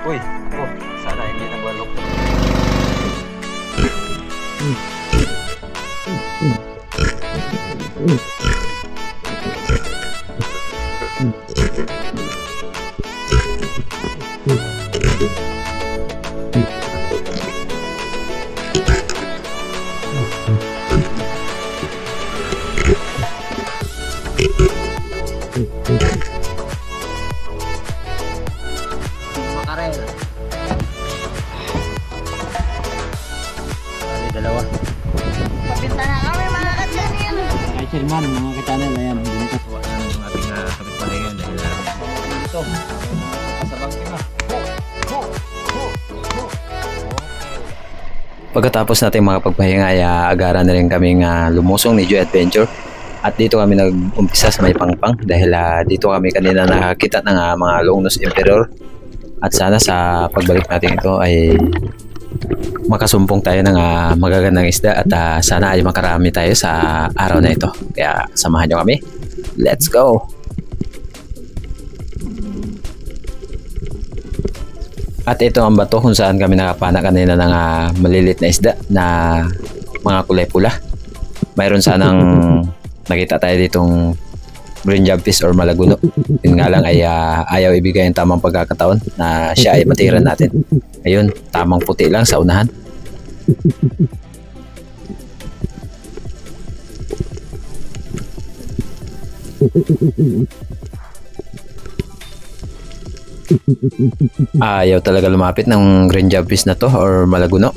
Uy, oh, sana hindi nagwalok. Makarel. Bali, dalawa. Pabinta na kami mga ka-channel. Kay Sherman, mga ka-channel, ayan. Binta po ang ating kapitbahay ngayon dahil ito. Sa bangkima. Pagkatapos natin mga pagpahinga ay agaran na rin kaming lumusong ni Joy Adventure. At dito kami nag-umpisa sa may pangpang dahil dito kami kanina nakakita ng mga Longnos Emperor. At sana sa pagbalik natin ito ay makasumpong tayo ng magagandang isda at sana ay makarami tayo sa araw na ito. Kaya samahan nyo kami. Let's go! At ito ang bato kung saan kami nakapana kanina ng malilit na isda na mga kulay pula. Mayroon sanang nakita tayo ditong green jobfish or malaguno. Yun nga lang ay ayaw ibigay ang tamang pagkakataon na siya ay matiran natin. Ayun, tamang puti lang sa unahan. Ayaw talaga lumapit ng green jobfish na to or malaguno.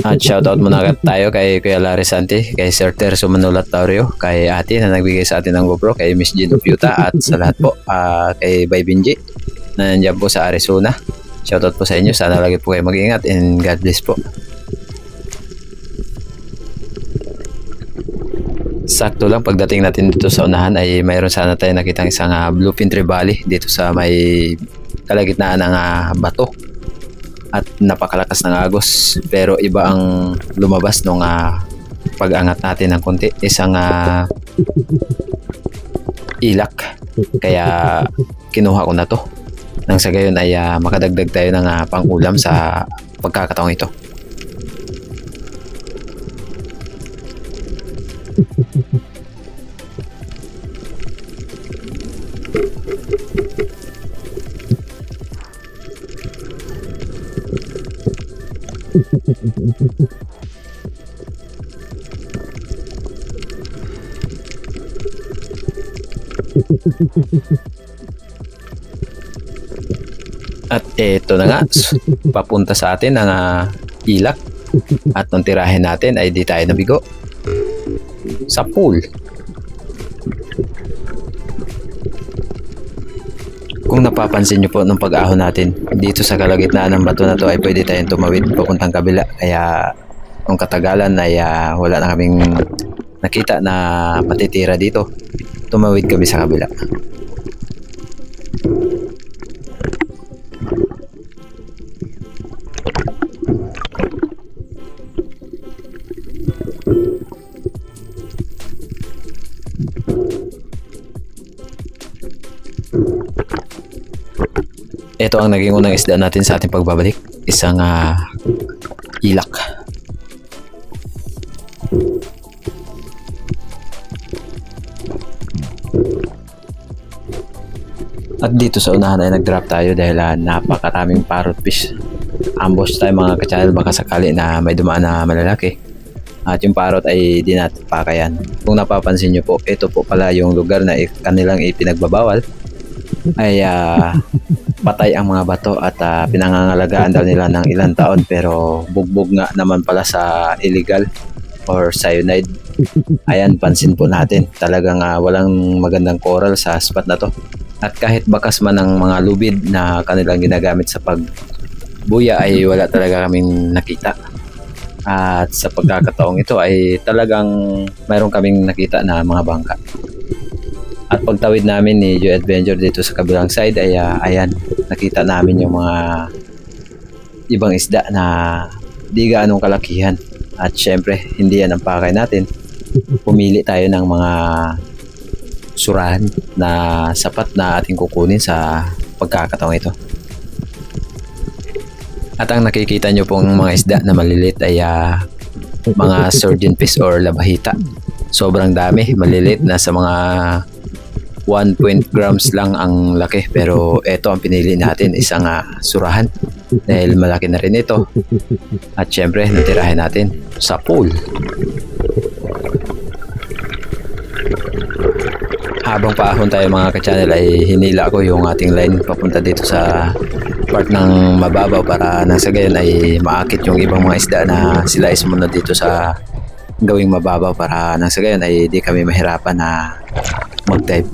At shoutout muna agad tayo kay Kuya Larry Santi, kay Sir Terzo Manulat Taurio, kay Ate na nagbigay sa atin ng GoPro, kay Miss Jean Opiuta at sa lahat po kay Bay Binji na nandiyan po sa Arizona. Shoutout po sa inyo, sana lagi po kayo mag-ingat and God bless po. Sakto lang pagdating natin dito sa unahan ay mayroon sana tayo nakitang isang bluefin trevally dito sa may kalagitnaan ng bato at napakalakas ng agos, pero iba ang lumabas nung pag-angat natin ng konti, isang ilak, kaya kinuha ko na to nang sa gayon ay makadagdag tayo ng pang-ulam sa pagkakataong ito. At ito na nga, papunta sa atin ang ilak at nung tirahin natin ay di tayo nabigo sa pool. Kung napapansin nyo po nung pag-ahon natin dito sa kalagitnaan ng bato na to ay pwede tayong tumawid papuntang kabila, kaya nung katagalan ay wala na kaming nakita na matitira dito, tumawid kami sa kabila. Ito ang naging unang isda natin sa ating pagbabalik, isang ilak. At dito sa unahan ay nag-drop tayo dahil napakaraming parrot fish. Ambush tayo mga ka-channel, baka sakali na may dumaan na malalaki. At yung parrot ay di natin pakayan. Kung napapansin nyo po, ito po pala yung lugar na kanilang ipinagbabawal. Ay patay ang mga bato at pinangangalagaan daw nila ng ilang taon, pero bugbog nga naman pala sa illegal or cyanide. Ayan, pansin po natin, talagang walang magandang coral sa spot na to. At kahit bakas man ng mga lubid na kanilang ginagamit sa pagbuya ay wala talaga kaming nakita. At sa pagkakataong ito ay talagang mayroon kaming nakita na mga bangka. At pagtawid namin ni Joy Adventure dito sa kabilang side ay ayan, nakita namin yung mga ibang isda na di gaanong kalakihan. At syempre, hindi yan ang pakay natin. Pumili tayo ng mga surahan na sapat na ating kukunin sa pagkakataong ito. At ang nakikita nyo pong mga isda na maliliit ay mga sturgeon fish or labahita. Sobrang dami, maliliit, nasa mga 1 grams lang ang laki, pero ito ang pinili natin, isang surahan dahil malaki na rin ito. At syempre natirahin natin sa pool. Habang paahon tayo mga ka-channel ay hinila ko yung ating line papunta dito sa part ng mababaw para nang sa gayon ay maakit yung ibang mga isda na sila ay sumunod dito sa gawing mababaw para nang sa gayon ay di kami mahirapan na mag-dive.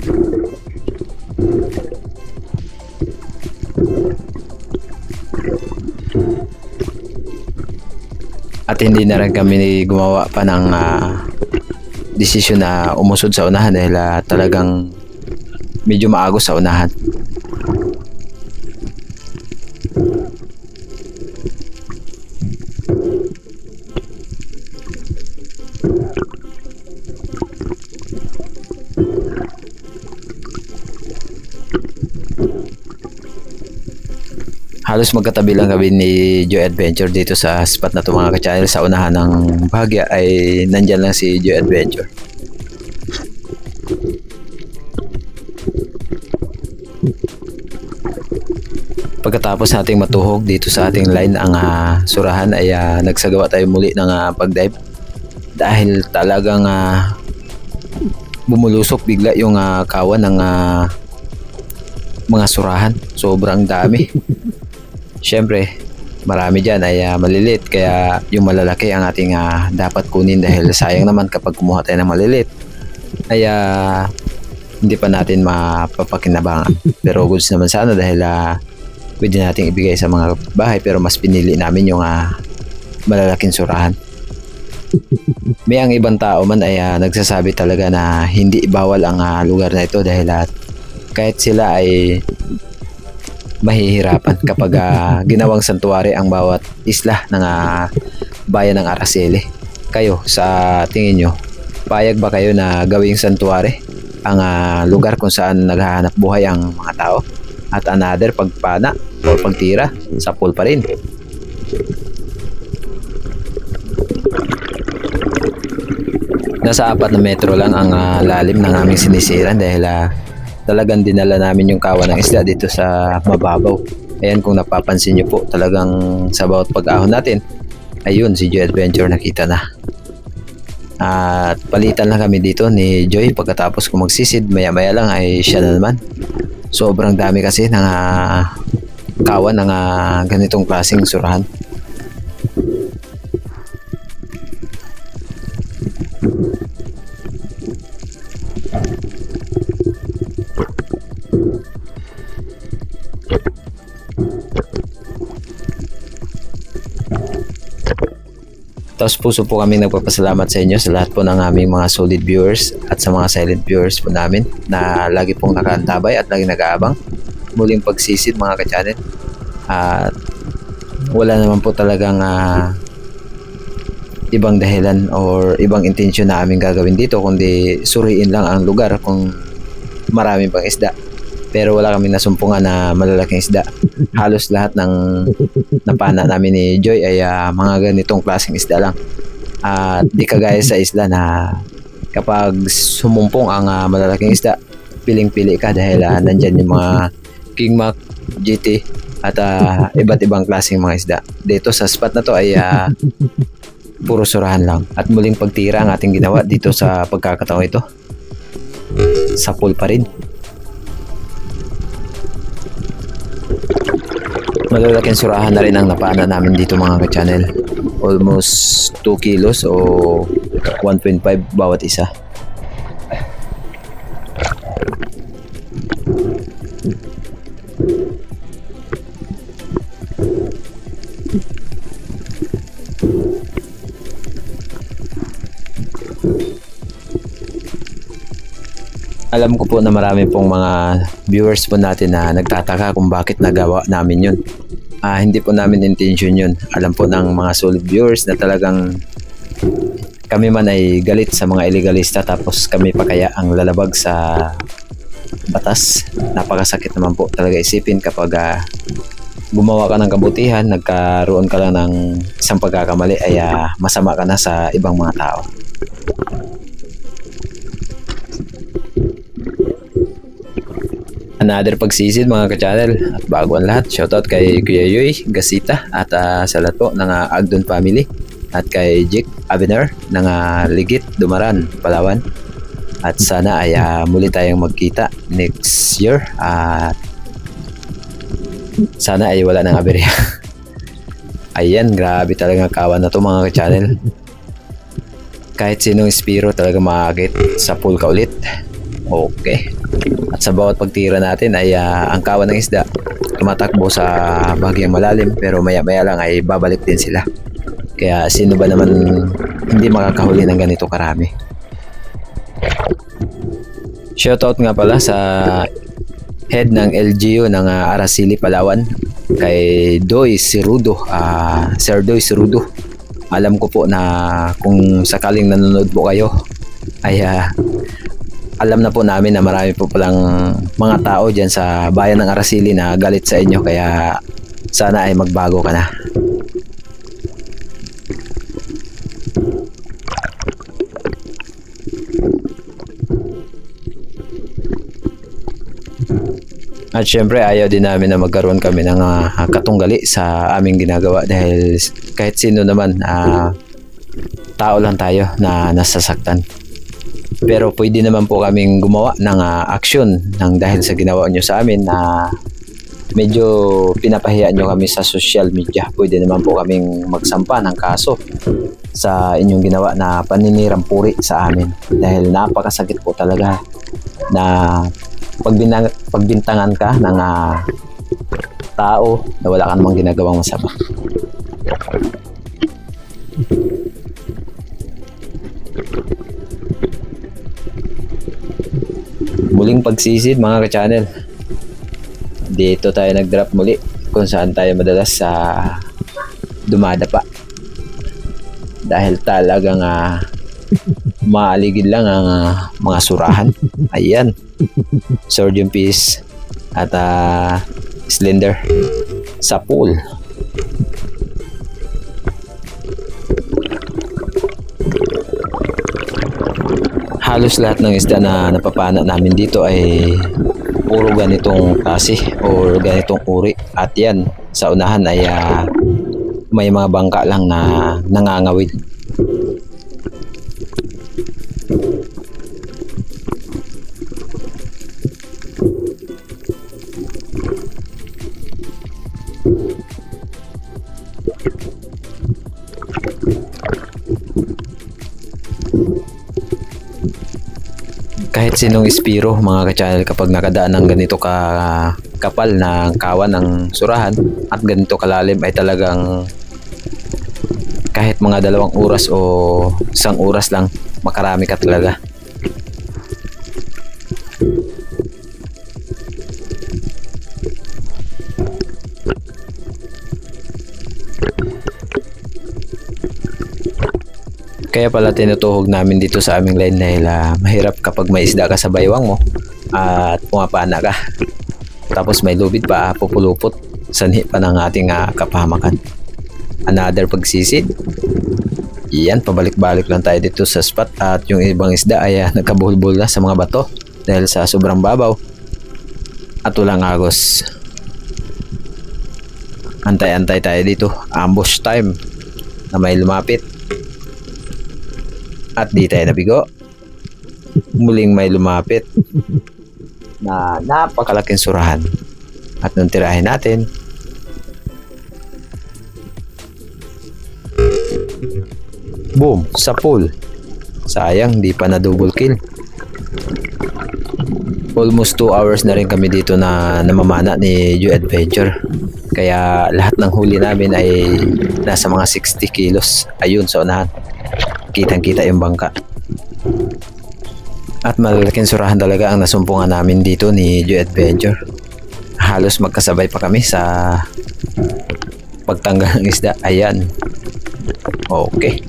At hindi na rin kami gumawa pa ng desisyon na umusod sa unahan dahil talagang medyo maagos sa unahan. Halos magkatabi lang kami ni Joy Adventure dito sa spot na ito mga ka-channel. Sa unahan ng bahagya ay nandyan lang si Joy Adventure. Pagkatapos nating matuhog dito sa ating line ang surahan ay nagsagawa tayo muli ng pag-dive dahil talagang bumulusok bigla yung kawan ng mga surahan. Sobrang dami. Siyempre, marami dyan ay malilit, kaya yung malalaki ang ating dapat kunin dahil sayang naman kapag kumuha tayo ng malilit ay hindi pa natin mapapakinabangan. Pero goods naman sana dahil pwede nating ibigay sa mga bahay, pero mas pinili namin yung malalaking surahan. May ang ibang tao man ay nagsasabi talaga na hindi bawal ang lugar na ito dahil kahit sila ay mahihirapan kapag ginawang santuwari ang bawat isla ng bayan ng Araceli. Kayo, sa tingin nyo, payag ba kayo na gawing santuwari ang lugar kung saan naghahanap buhay ang mga tao at another pagpana o pagtira sa pool pa rin? Nasa 4 na metro lang ang lalim ng aming sinisiran dahil talagang dinala namin yung kawan ng isda dito sa mababaw. Ayan, kung napapansin nyo po, talagang sa bawat pag-ahon natin, ayun, si Joy Adventure nakita na. At palitan lang kami dito ni Joy pagkatapos kung magsisid, maya-maya lang ay siya na naman. Sobrang dami kasi ng kawan ng ganitong klaseng surahan. Tapos puso po kami nagpapasalamat sa inyo sa lahat po ng aming mga solid viewers at sa mga silent viewers po namin na lagi pong nakaantabay at lagi nag-aabang muling pagsisid mga ka-channel. At wala naman po talagang ibang dahilan or ibang intensyon na aming gagawin dito kundi suriin lang ang lugar kung maraming pang isda. Pero wala kami nasumpungan na malalaking isda. Halos lahat ng napana namin ni Joy ay mga ganitong klaseng isda lang. At di kagaya sa isla na kapag sumumpong ang malalaking isda, piling-pili ka dahil nandyan yung mga King Mac, GT at iba't ibang klaseng mga isda. Dito sa spot na to ay puro surahan lang. At muling pagtira ang ating ginawa dito sa pagkakataong ito. Sa pool pa rin. Malalaking surahan na rin ang napana namin dito mga ka-channel. Almost 2 kilos o 1.5 bawat isa. Alam ko po na marami pong mga viewers po natin na nagtataka kung bakit nagawa namin yun. Hindi po namin intention yun. Alam po ng mga solid viewers na talagang kami man ay galit sa mga illegalista tapos kami pa kaya ang lalabag sa batas. Napakasakit naman po talaga isipin kapag gumawa ka ng kabutihan, nagkaroon ka lang ng isang pagkakamali ay masama ka na sa ibang mga tao. Another pagsisid mga ka-channel. At bago ang lahat, shoutout kay Kuya Yoy Gasita at sa lahat po ng Agdon family at kay Jake Abner ng Ligit, Dumaran, Palawan. At sana ay muli tayong magkita next year at sana ay wala nang aberya. Ayan, grabe talaga kawan na to mga ka-channel. Kahit sinong spiro talaga makakit sa pool ka ulit. Okay. At sa bawat pagtira natin ay ang kawan ng isda tumatakbo sa bahagyang malalim pero maya-maya lang ay babalik din sila. Kaya sino ba naman hindi makakahuli ng ganito karami? Shoutout nga pala sa head ng LGU ng Araceli, Palawan, kay Doy Sirudo, Sir Doy Sirudo. Alam ko po na kung sakaling nanonood po kayo ay alam na po namin na marami po palang mga tao dyan sa bayan ng Araceli na galit sa inyo, kaya sana ay magbago ka na. At syempre ayaw din namin na magkaroon kami ng katunggali sa aming ginagawa dahil kahit sino naman tao lang tayo na nasasaktan. Pero pwede naman po kaming gumawa ng aksyon ng dahil sa ginawa nyo sa amin na medyo pinapahiya nyo kami sa social media. Pwede naman po kaming magsampa ng kaso sa inyong ginawa na paninirampuri sa amin dahil napakasakit po talaga na pagbintangan ka ng tao na wala ka namang ginagawang masama. Muling pagsisid mga ka-channel. Dito tayo nag-drop muli kung saan tayo madalas dumadapa. Dahil talagang maaligid lang ang mga surahan. Ayan. Sodium piece at slender sa pool. Halos lahat ng isda na napapana namin dito ay puro ganitong klase o ganitong uri. At yan, sa unahan ay may mga bangka lang na nangangawid. Kahit sinong ispiro mga ka-channel kapag nakadaan ng ganito kapal na kawan ng surahan at ganito kalalim ay talagang kahit mga 2 oras o 1 oras lang makarami ka talaga. Kaya pala tinutuhog namin dito sa aming line dahil mahirap kapag may isda ka sa baywang mo at pumapana ka. Tapos may lubid pa, pupulupot, sanhi pa ng ating kapahamakan. Another pagsisid. Iyan, pabalik-balik lang tayo dito sa spot at yung ibang isda ay nagkabuhol-buhol na sa mga bato dahil sa sobrang babaw at walang agos. Antay-antay tayo dito. Ambush time na may lumapit. At di tayo nabigo. Muling may lumapit na napakalaking surahan. At nung tirahin natin, boom, sa pool. Sayang, di pa na double kill. Almost 2 hours na rin kami dito na namamana ni Joe Adventure. Kaya lahat ng huli namin ay nasa mga 60 kilos. Ayun, sa unahan. Kitang-kita yung bangka. At malalaking surahan talaga ang nasumpungan namin dito ni Joe Adventure. Halos magkasabay pa kami sa pagtanggal ng isda. Ayan. Okay.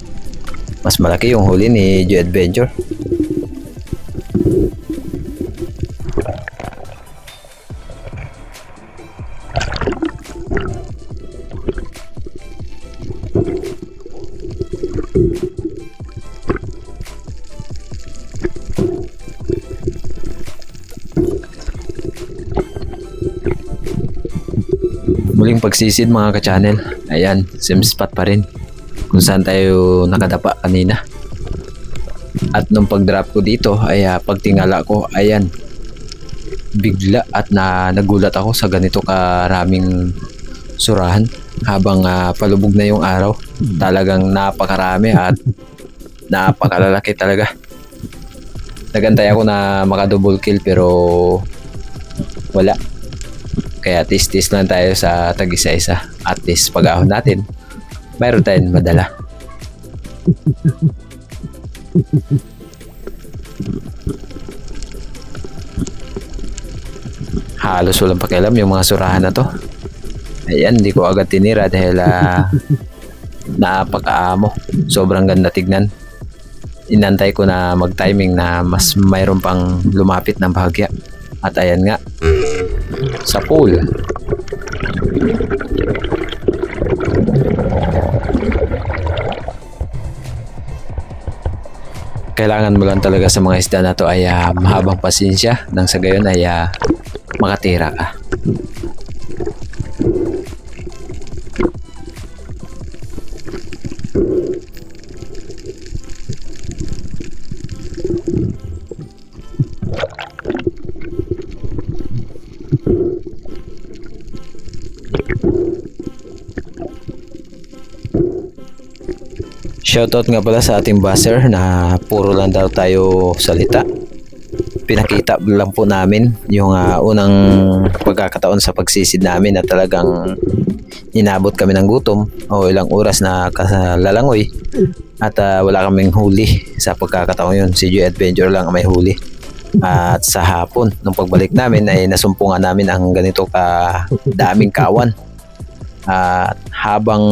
Mas malaki yung huli ni Joe Adventure. Muling pagsisid mga ka-channel. Ayan, same spot pa rin kung saan tayo nakadapa kanina. At nung pag-drop ko dito ay pagtingala ko, ayan, bigla at nagulat ako sa ganito karaming surahan habang palubog na yung araw. Talagang napakarami at napakalalaki talaga. Nagantay ako na maka-double kill pero wala. Kaya tis-tis lang tayo sa tag-isa-isa. At least pag-ahon natin, mayroon tayong madala. Halos walang pakialam yung mga surahan na to. Ayan, hindi ko agad tinira dahil napaka-amo. Sobrang ganda tignan. Inantay ko na mag-timing na mas mayroon pang lumapit ng bahagya. At ayan nga, sa pool. Kailangan mo lang talaga sa mga isda na to ay mahabang pasensya nang sa gayon ay makatira ka. Shoutout nga pala sa ating buzzer na puro lang daw tayo salita. Pinakita lang po namin yung unang pagkakataon sa pagsisid namin na talagang inabot kami ng gutom o ilang oras na kasalalangoy at wala kaming huli sa pagkakataon yun. Si Joe Adventure lang ang may huli. At sa hapon, nung pagbalik namin ay nasumpungan namin ang ganito daming kawan. At habang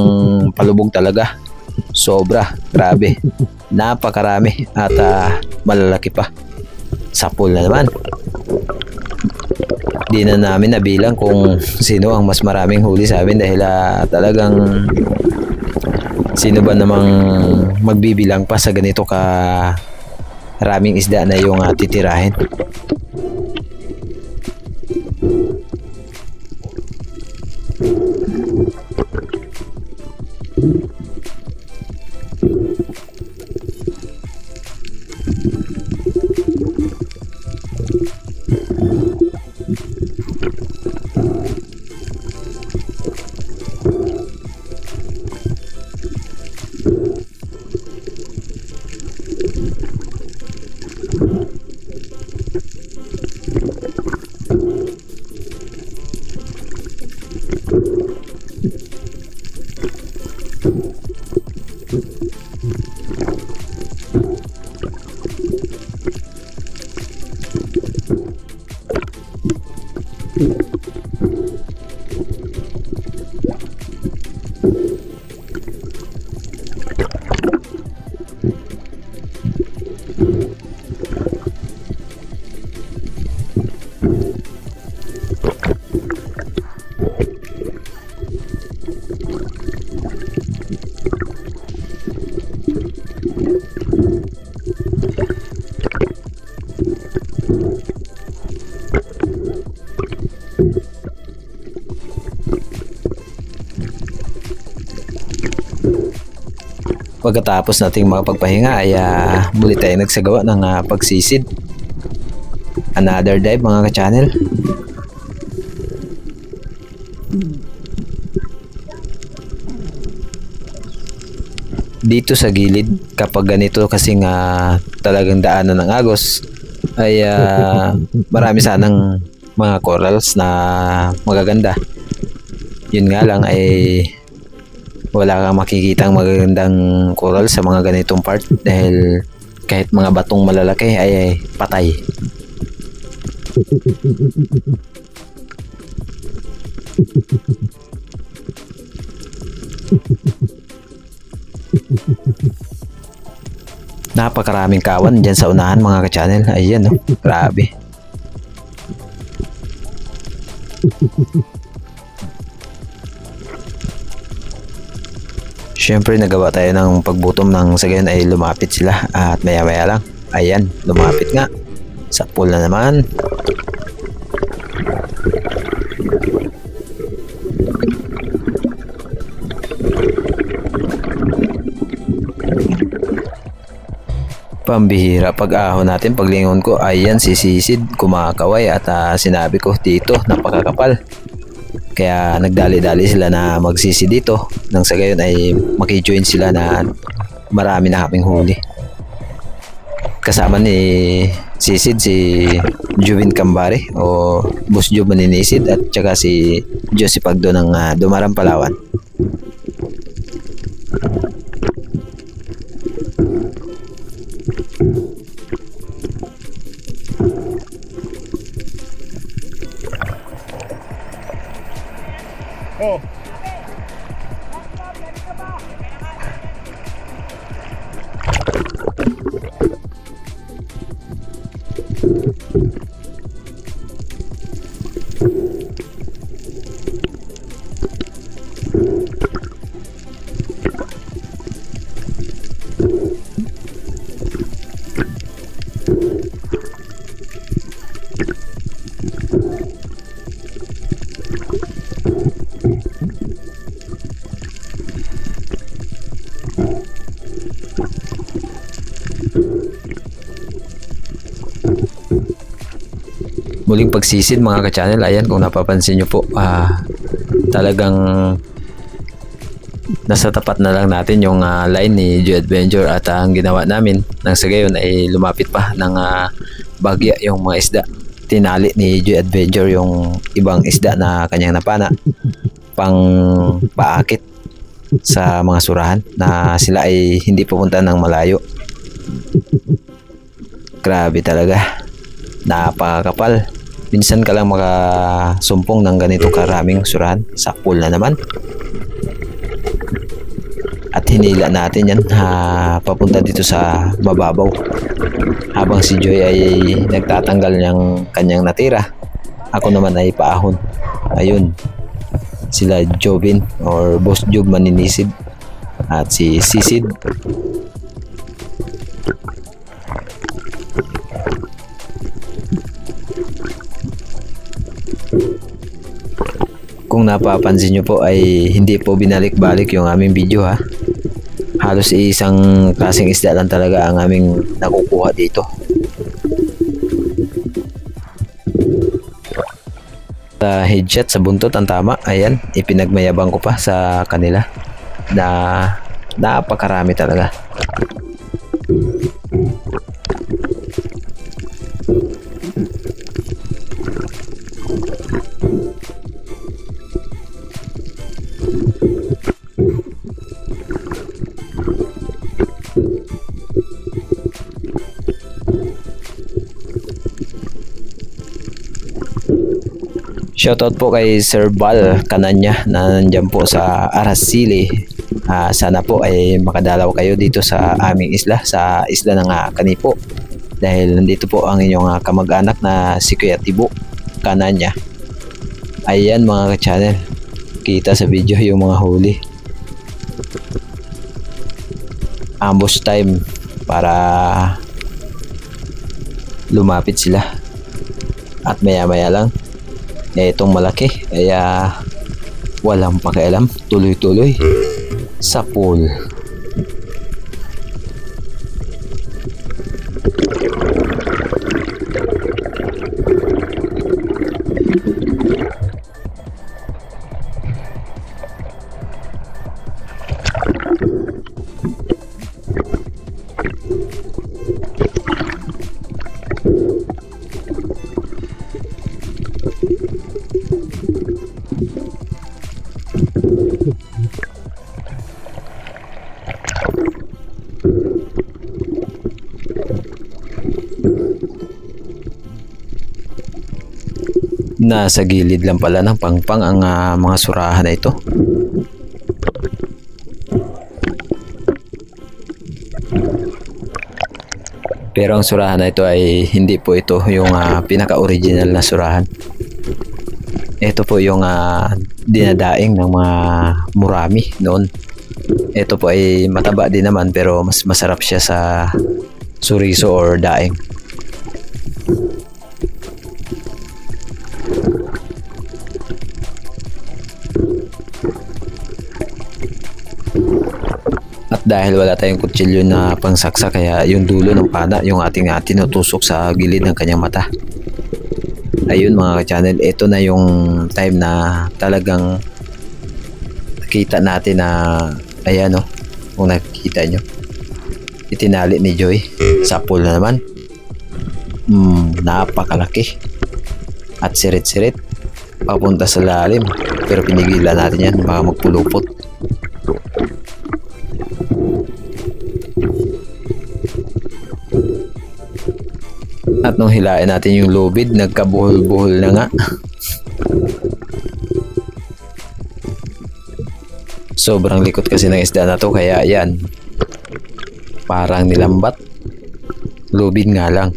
palubog talaga, sobra, grabe, napakarami at malalaki pa. Sa pool na naman, di na namin nabilang kung sino ang mas maraming huli sa amin dahil talagang sino ba namang magbibilang pa sa ganito raming isda na yung titirahin. Pagkatapos nating makapagpahinga ay muli tayo nagsagawa ng pagsisid. Another dive mga ka-channel. Dito sa gilid kapag ganito kasing talagang daanan ng agos ay marami sanang mga corals na magaganda. Yun nga lang ay wala kang makikitang magagandang coral sa mga ganitong part dahil kahit mga batong malalaki ay patay. Napakaraming kawan dyan sa unahan mga ka-channel. Ayan, no? Grabe. Siyempre nagawa tayo ng pagbutom ng sa gayon ay lumapit sila at maya maya lang. Ayan, lumapit nga. Sa pool na naman. Pambihira pag ahon natin, paglingon ko, ayan si Sisid kumakaway at sinabi ko dito napakakapal. Kaya nagdali-dali sila na magsisi dito nang sa gayon ay makijoin sila na marami na kaming huli. Kasama ni Sisid si Juvin Cambare o Boss Joe Maninisid at saka si Josie Pagdo ng Dumarang Palawan. Oh. Muling pagsisid mga ka-channel. Ayan, kung napapansin nyo po, talagang nasa tapat na lang natin yung line ni Joe Adventure at ang ginawa namin nang sa gayon ay lumapit pa ng bagya yung mga isda. Tinali ni Joe Adventure yung ibang isda na kanyang napana pang paakit sa mga surahan na sila ay hindi pupunta ng malayo. Grabe talaga, napakakapal. Minsan ka lang makasumpong ng ganito karaming surahan. Sa pool na naman. At hinila natin yan papunta dito sa mababaw. Habang si Joy ay nagtatanggal ng kanyang natira, ako naman ay paahon. Ayun, sila Jovin or Boss Job Maninisid at si Sisid. Kung napapansin nyo po ay hindi po binalik-balik yung aming video ha. Halos isang klaseng isda lang talaga ang aming nakukuha dito. Headshot sa buntot ang tama. Ayan, ipinagmayabang ko pa sa kanila na napakarami talaga. Shoutout po kay Sir Bal Cananya na nandyan po sa Araceli. Sana po ay makadalaw kayo dito sa aming isla, sa isla ng Kanipo. Dahil nandito po ang inyong kamag-anak na si Kuya Tibo Cananya. Ayan mga ka-channel, kita sa video yung mga huli. Ambush time para lumapit sila. At maya maya lang itong malaki, kaya walang pakialam, tuloy-tuloy sa pool. Nasa gilid lang pala ng pangpang ang mga surahan na ito. Pero ang surahan na ito ay hindi po ito yung pinaka-original na surahan. Ito po yung dinadaing ng mga murami noon. Ito po ay mataba din naman pero mas masarap siya sa suriso or daing. At dahil wala tayong kutsilyo na pangsaksa, kaya yung dulo ng pana yung ating tinutusok sa gilid ng kanyang mata. Ayun mga ka-channel, ito na yung time na talagang nakita natin na ayan o, kung nakikita nyo, itinali ni Joy sa pool na naman. Napakalaki at sirit-sirit papunta sa lalim, pero pinigilan natin yan, baka magpulupot. At nung hilain natin yung lubid, nagkabuhol-buhol na nga. Sobrang likot kasi ng isda na to, kaya yan, parang nilambat. Lubid nga lang.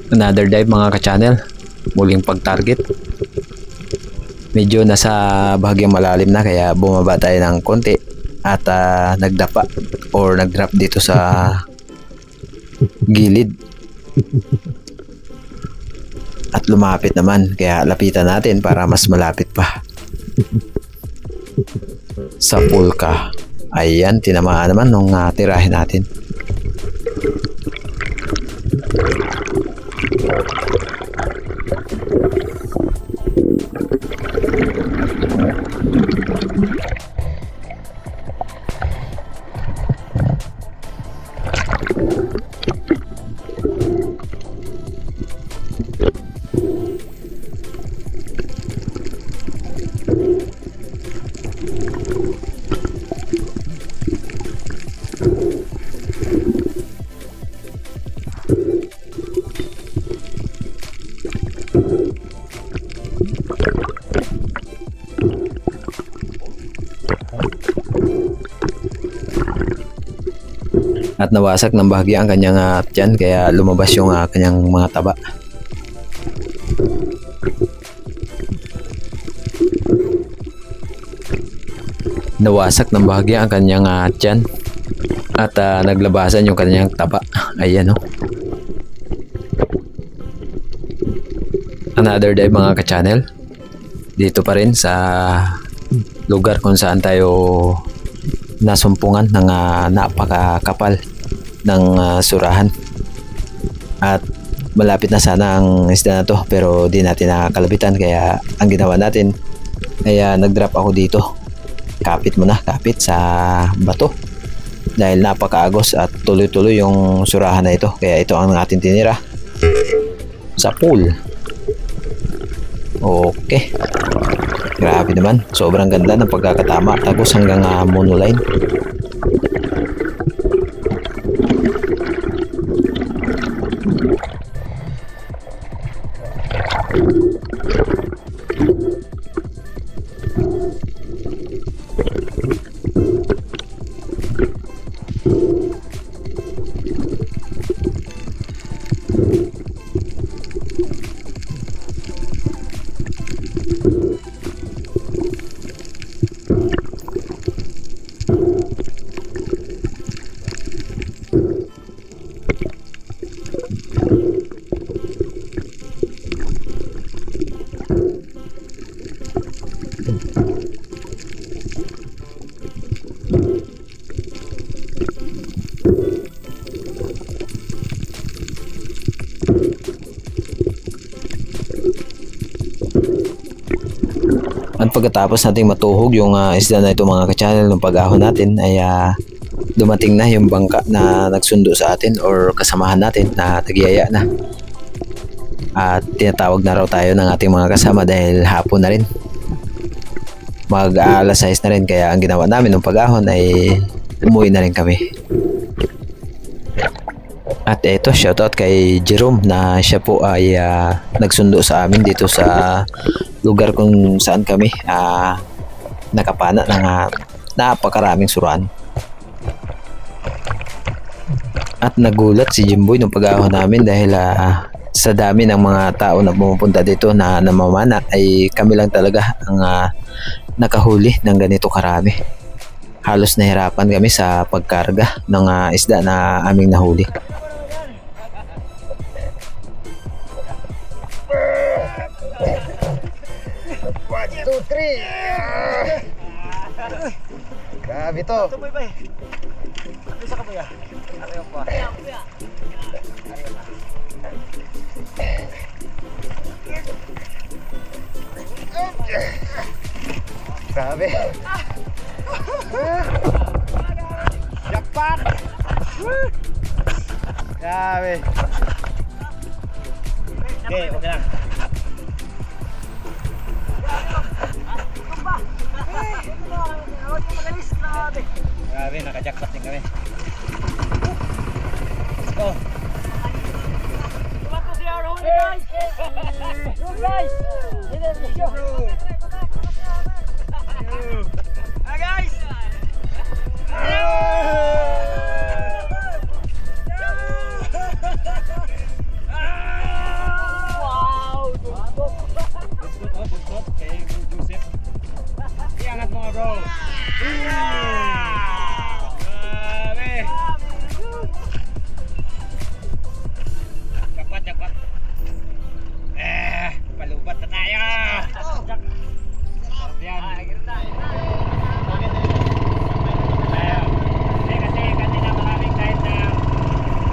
Another dive mga ka-channel, muling pag-target. Medyo nasa bahagyang malalim na, kaya bumaba tayo ng konti at nagdapa or nag-drop dito sa gilid at lumapit naman, kaya lapitan natin para mas malapit pa sa pulka. Ayan, tinamaan naman nung tirahin natin. At nawasak ng bahagya ang kanyang tiyan, kaya lumabas yung kanyang mga taba. Nawasak ng bahagya ang kanyang tiyan at naglabasan yung kanyang taba. Ayan o. Another dive mga ka-channel. Dito pa rin sa lugar kung saan tayo nasumpungan ng napakakapal ng surahan. At malapit na sana ang isda na to, pero di natin nakakalabitan, kaya ang ginawa natin ay nag-drop ako dito. Kapit mo na, kapit sa bato, dahil napakaagos at tuloy-tuloy yung surahan na ito, kaya ito ang ating tinira sa pool. Okay, grabe naman, sobrang ganda ng pagkakatama, tagos hanggang monoline. At pagkatapos nating matuhog yung isda na ito mga ka-channel, ng pag-ahon natin ay dumating na yung bangka na nagsundo sa atin or kasamahan natin na tagiyaya na. At tinatawag na raw tayo ng ating mga kasama dahil hapon na rin. Mag alas 6 na rin, kaya ang ginawa namin ng pag-ahon ay umuwi na rin kami. At eto, shoutout kay Jerome na siya po ay nagsundo sa amin dito sa lugar kung saan kami nakapana ng napakaraming suruan. At nagulat si Jimboy nung pag-ahon namin dahil sa dami ng mga tao na pumupunta dito na namamana ay kami lang talaga ang nakahuli ng ganito karami. Halos nahirapan kami sa pagkarga ng isda na aming nahuli. Grabe to. Tumoy ba eh? Bisa ka ba ya? Ayaw pa. Grabe. Jackpot. Grabe. Okay, okay lang. Grabe, naka-jackpot din kami. Let's go. Tumapo si Aaron, guys! Guys! Hi guys! Wow! Buntot kay Joseph. Iangat mo nga bro! Grabe! Jackpot, jackpot! Palubat na tayo! Sarap yan! Kasi kanina maraming kahit na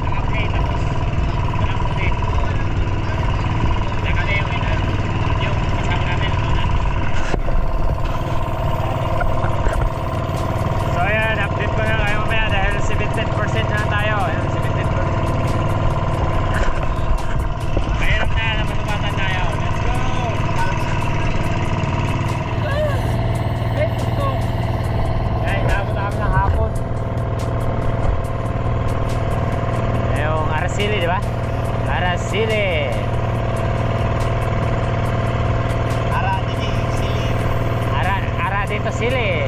naka-play tapos walang huli. Kaya yung kasama namin ito na. So ayan, update ko na kayo mamaya dahil 17% na tayo. Ayan, 17%. Mahirap na matubatan tayo. Let's go! Let's go! Ayan, naabot na kami ng hapon. Yung Araceli, di ba? Araceli! Ara dito sili.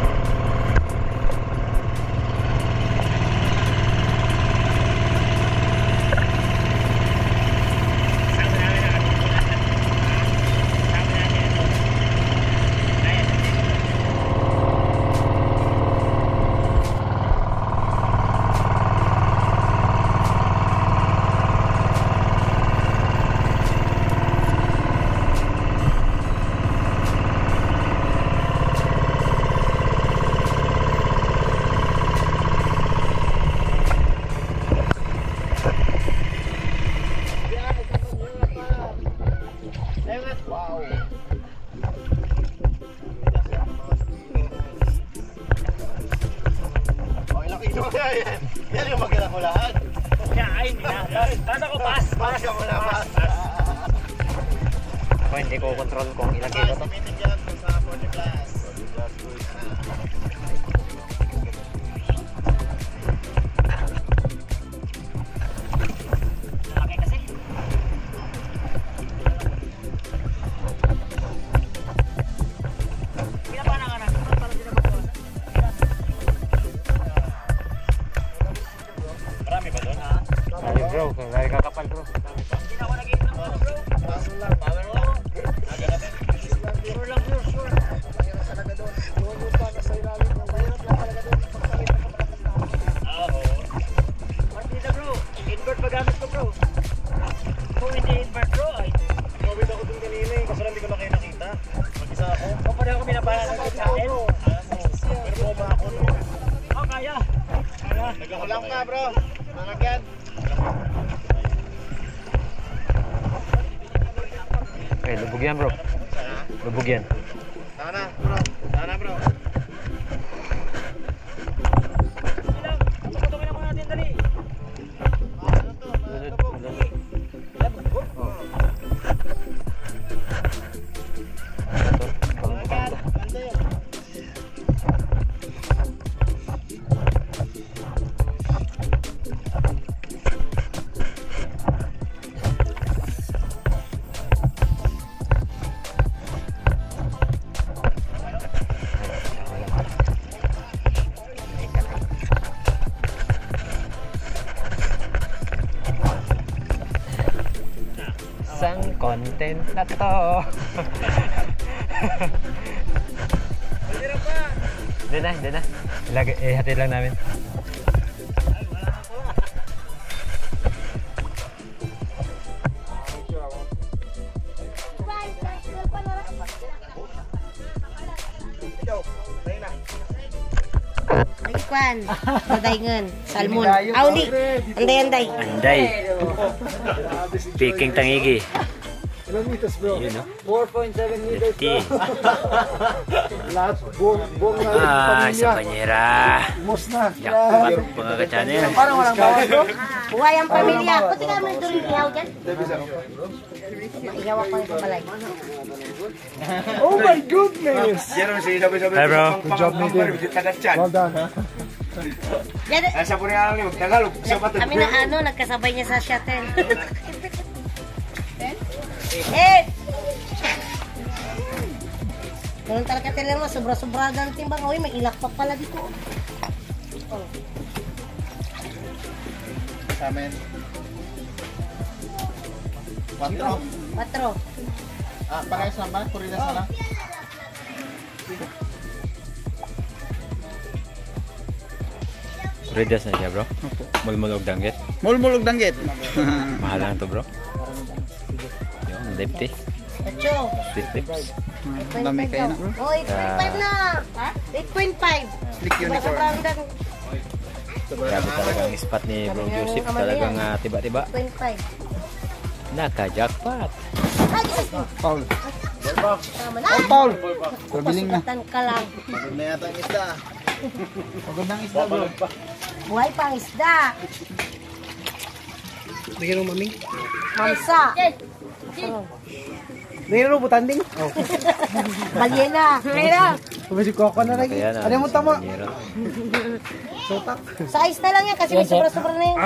Wow. Okay, laki mo kaya yan. Yan yung magkakakulaan. Kaya ay, hindi na. Tapos ako pass. Pass ka muna, pass. Ako hindi ko control kung ilang kilo to. Simitin yan sa 40 plus. Bro, lagi kakapal bro. Hindi na ako nag-inom bro. Power lang. Aga natin. Sure lang bro, sure. Mahirap talaga doon. Doon yung pa nasa ilalim ng bayan. na bro. Malagyan. Okay, lubog yan bro. Lubog yan. Sana bro. Sana bro. Isang content na to. Hindi na. Hati lang namin. Kwan, dadayngan, salmon. Auli, anday. Anday. Speaking tangigi. Ilang meters bro? Yun, no? 4.7 meters bro. 50. Lahat buong Ah, sa banyera. Umos na. Jackpot mga ka-channel. Parang walang bawas bro. Buhay ang pamilya. Pati kami doon ihaw dyan. Maihaw ako sa balay. Oh my goodness! Hi bro. Good job Nathan. Well done. Yan, Asa po niya ang Tagalog. kami na nagkasabay niya sa shuttle. Eh! Ganun talaga talaga mo, sobra-sobra ng timbang. Uy, may ilak pa pala dito. Oh. Sa amin. 4. 4. Parehas naman. Puridas na lang. Redas na siya bro. Mulmulog danggit. Mulmulog danggit. Mahal lang to bro. Yung lefty. Tacho. Sweet lips. Dami kayo na. Oh, 8.5 na. 8.5. Slick unicorn. Sobrang dang. Grabe talaga ang spot ni Bro Joseph. Talagang tiba-tiba. 8.5. Naka-jackpot. Ay, Jesus. Paul. Tama na. Paul. Pabiling na. Pasutan ka lang. Pagod na yata ang isda. Pagod na ang isda bro. Buhay pang isda. Bigyan mo maming. Mamsa. Bigyan mo butanding. Balyena. Mayroon. Kumasi ko ako na lagi. Kaya na. Ano mo tama? Banyera. Sotak. Size na lang yan kasi may sobra-sobra na yan.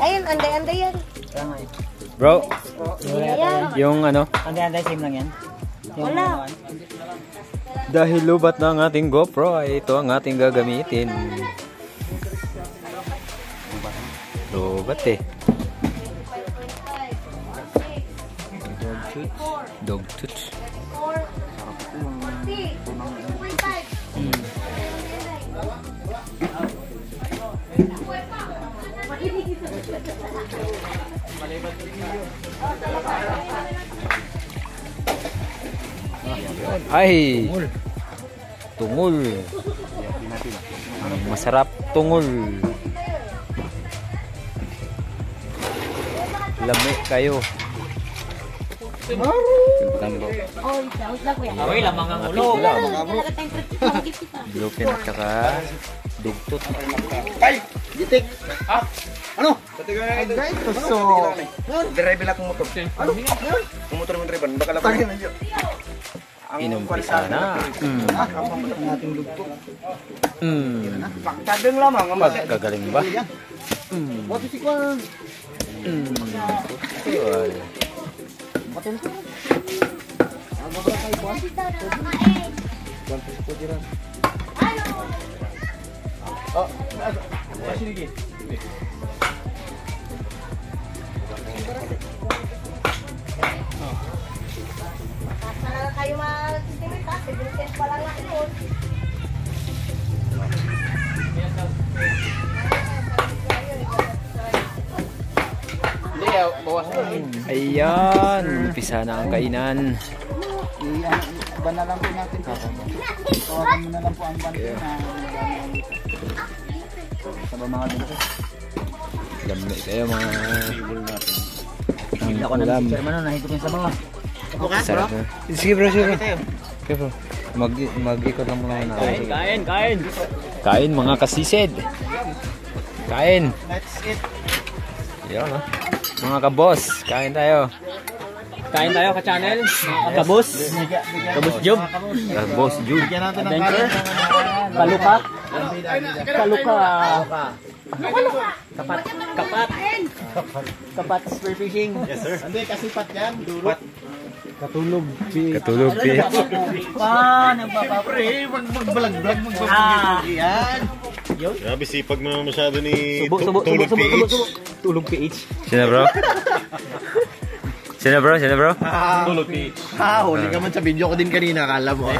Ayun, anday-anday yan. Bro, Yan. yung ano, Anday-anday same lang yan. Wala. dahil lubat na ang ating GoPro ay ito ang ating gagamitin. Lubat eh. Dog tooth. 40. Ay, tungol. Masarap tungol. Lami kayo. Tambo. Oh, wait lang kuya. Uy, lamang ang ulo. Bluefin at saka dugtot. Ay! Gitik! Ha? Ano? Agay to so. Drive lang kung motor. Ano? Kung motor mo drive, baka lang na yun. Inumpisa na. Ang ating dugtong. Pagkagaling lamang. Pagkagaling ba? What is it called? Oh, sige. Sana kayo mag-estimate ha, 7 pa lang natin yun. Hindi, bawasan mo. Ayan, umpisa na ang kainan. Iba na lang po natin. Tawagan mo na lang po ang bante na. Sabang mga dito. Dami kayo mga Hindi ako ulam. ng picture man, nahigop yung sabaw. Sarap na. Sige bro, sige bro. Okay bro. Mag-ikot lang muna na. Kain. Kain mga kasisid. Kain. Let's eat. Yan ah. Mga kabos, kain tayo. Kain tayo ka-channel. Kabus. Kabus Job. Kabos, Jude. Bigyan natin ng kanin. Kaluka. Kapat spearfishing. Yes sir. Hindi, kasipat yan. Durot. Katulog, Nagpapapre. Magbalag-blag. Yan. Grabe sipag mo masyado ni Subo. Tulog PH. Sino bro? Sino bro? Tulog PH. Huli ka man sa video ko din kanina, akala mo.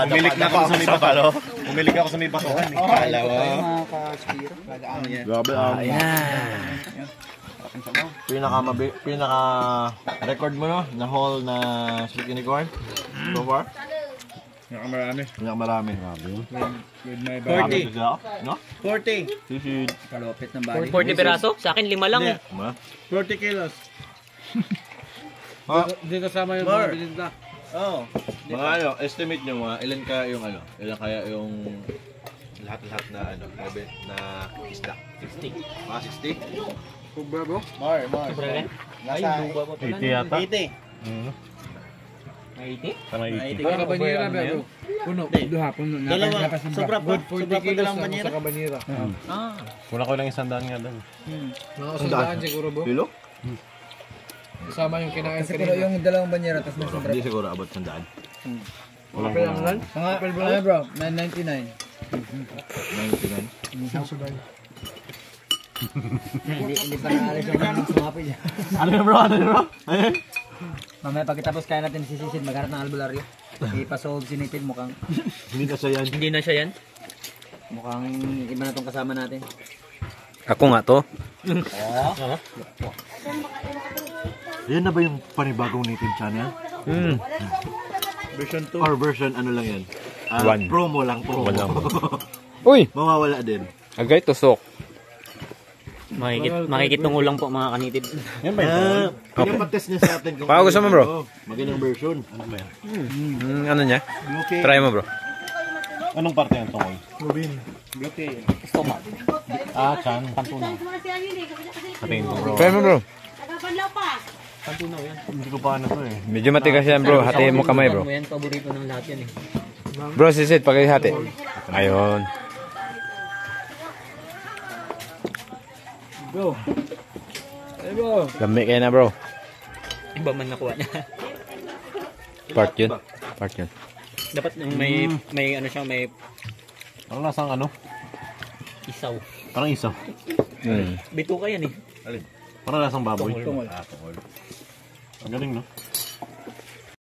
Umilik na ako sa may bato. Umilik ako sa may bato. Kala mo. Grabe Pinaka record mo no na haul na sweet unicorn so far. Pinakamarami. With my 40. No? 40. Susid. Kalopit ng bali. 40 piraso? Sa akin 5 lang eh. 40 kilos. Dito kasama yung mga bilinda. Oh. Mga ano, estimate nyo mga ilan kaya yung lahat-lahat na na isda. 60. Mga 60. Kubra bro. Mar. Nasa 80 yata. 80. 80? Tama 80. Baka banira ba bro? Puno, puno na. Dalawa. Sobra pa. Sobra pa dalang Sa banyera. kabanira. Ah. Wala ko lang 100 nga doon. Mga usandaan siguro bro. Kilo? Kasama yung kinain Siguro kanina. yung dalawang banyera tapos may sobra. Hindi siguro abot 100. Kapil ang lan? Mga bro, 999. 99. Hindi pa naalis yung mga sumapi dyan. Ano yun bro? Mamaya pagkatapos kaya natin sisisid, magharap ng albularyo. Ipasolve sinitid, mukhang Hindi na siya yan. Hindi na siya yan? mukhang iba na tong kasama natin. Ako nga to. Yan na ba yung panibagong native channel? Version 2. Or version ano lang yan? One. Promo lang. Uy! Mawawala din. Agay tusok. Makikitong ulang po mga kanitid. Yan ba yun? Pinapatest niya sa atin kung Baka gusto mo, bro? Magandang version. Ano niya? Try mo bro. Anong parte yan tungkol? Stomach. Chan. Pantunaw. Patingin ko bro. Try mo bro. Hindi ko pa ano to eh. Medyo matigas yan bro. Hatiin mo kamay bro. Yan, paborito ng lahat yan eh. Bro, sisid. Pakihati. Ayun. Bro. Lami kayo na bro. Iba man nakuha niya. Part yun. Dapat yung may ano siya, may Parang lasang ano? isaw. Parang isa. Bituka yan eh. Parang lasang baboy. Tungol. Ang galing no?